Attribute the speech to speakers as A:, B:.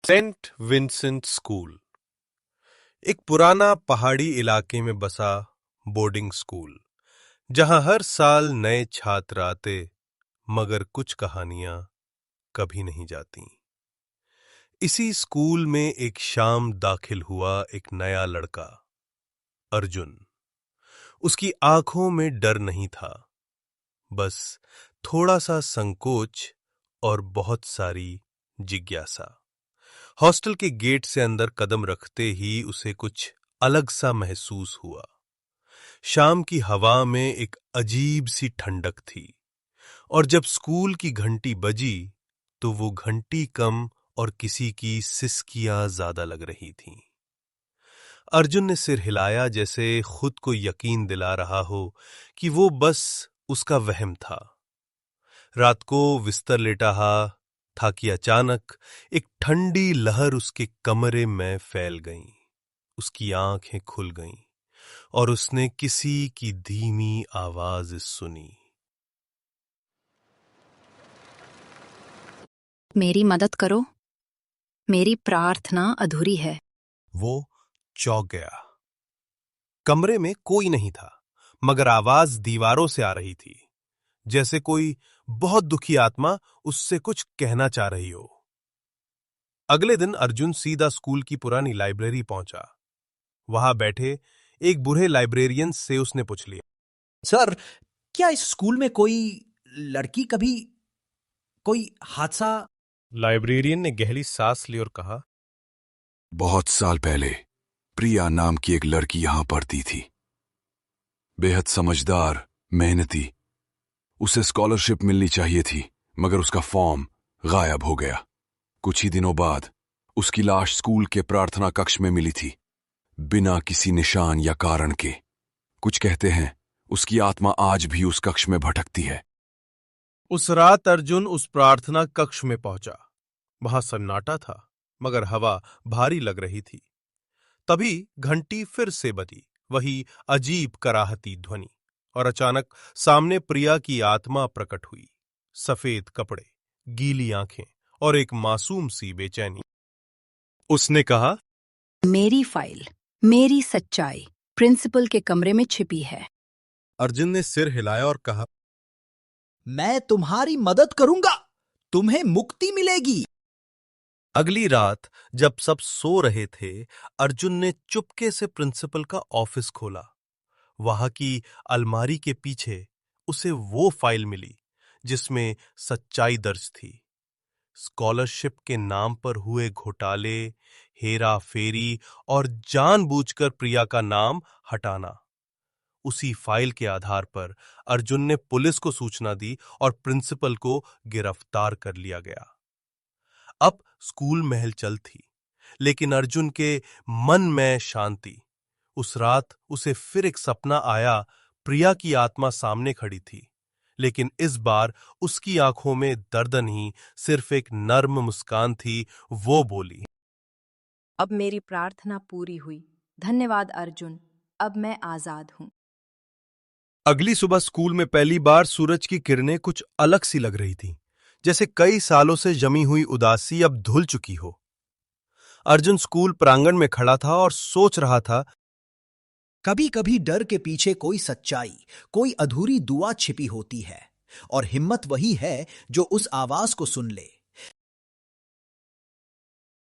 A: Saint Vincent school एक पुराना पहाड़ी इलाके में बसा बोर्डिंग स्कूल जहां हर साल नए छात्र आते, मगर कुछ कहानियां कभी नहीं जाती। इसी स्कूल में एक शाम दाखिल हुआ एक नया लड़का, अर्जुन। उसकी आंखों में डर नहीं था, बस थोड़ा सा संकोच और बहुत सारी जिज्ञासा। हॉस्टल के गेट से अंदर कदम रखते ही उसे कुछ अलग सा महसूस हुआ। शाम की हवा में एक अजीब सी ठंडक थी, और जब स्कूल की घंटी बजी तो वो घंटी कम और किसी की सिसकियां ज्यादा लग रही थीं। अर्जुन ने सिर हिलाया, जैसे खुद को यकीन दिला रहा हो कि वो बस उसका वहम था। रात को बिस्तर लेटा था कि अचानक एक ठंडी लहर उसके कमरे में फैल गई। उसकी आंखें खुल गईं और उसने किसी की धीमी आवाज सुनी।
B: मेरी मदद करो, मेरी प्रार्थना अधूरी है।
A: वो चौंक गया। कमरे में कोई नहीं था, मगर आवाज दीवारों से आ रही थी, जैसे कोई बहुत दुखी आत्मा उससे कुछ कहना चाह रही हो। अगले दिन अर्जुन सीधा स्कूल की पुरानी लाइब्रेरी पहुंचा। वहां बैठे एक बूढ़े लाइब्रेरियन से उसने पूछ लिया,
C: सर, क्या इस स्कूल में कोई लड़की कभी कोई हादसा?
A: लाइब्रेरियन ने गहरी सांस ली और कहा,
D: बहुत साल पहले प्रिया नाम की एक लड़की यहां पढ़ती थी। बेहद समझदार, मेहनती। उसे स्कॉलरशिप मिलनी चाहिए थी, मगर उसका फॉर्म गायब हो गया। कुछ ही दिनों बाद उसकी लाश स्कूल के प्रार्थना कक्ष में मिली थी, बिना किसी निशान या कारण के। कुछ कहते हैं उसकी आत्मा आज भी उस कक्ष में भटकती है।
A: उस रात अर्जुन उस प्रार्थना कक्ष में पहुंचा। वहां सन्नाटा था, मगर हवा भारी लग रही थी। तभी घंटी फिर से बजी, वही अजीब कराहती ध्वनि, और अचानक सामने प्रिया की आत्मा प्रकट हुई। सफेद कपड़े, गीली आंखें और एक मासूम सी बेचैनी। उसने कहा,
B: मेरी फाइल, मेरी सच्चाई प्रिंसिपल के कमरे में छिपी है।
A: अर्जुन ने सिर हिलाया और कहा,
C: मैं तुम्हारी मदद करूंगा, तुम्हें मुक्ति मिलेगी।
A: अगली रात जब सब सो रहे थे, अर्जुन ने चुपके से प्रिंसिपल का ऑफिस खोला। वहां की अलमारी के पीछे उसे वो फाइल मिली जिसमें सच्चाई दर्ज थी। स्कॉलरशिप के नाम पर हुए घोटाले, हेरा फेरी और जानबूझकर प्रिया का नाम हटाना। उसी फाइल के आधार पर अर्जुन ने पुलिस को सूचना दी और प्रिंसिपल को गिरफ्तार कर लिया गया। अब स्कूल में हलचल थी, लेकिन अर्जुन के मन में शांति। उस रात उसे फिर एक सपना आया। प्रिया की आत्मा सामने खड़ी थी, लेकिन इस बार उसकी आंखों में दर्द नहीं, सिर्फ एक नर्म मुस्कान थी। वो बोली,
B: अब मेरी प्रार्थना पूरी हुई। धन्यवाद अर्जुन, अब मैं आजाद हूं।
A: अगली सुबह स्कूल में पहली बार सूरज की किरणें कुछ अलग सी लग रही थीं, जैसे कई सालों से जमी हुई उदासी अब धुल चुकी हो। अर्जुन स्कूल प्रांगण में खड़ा था और सोच रहा था,
C: कभी कभी डर के पीछे कोई सच्चाई, कोई अधूरी दुआ छिपी होती है, और हिम्मत वही है जो उस आवाज को सुन ले।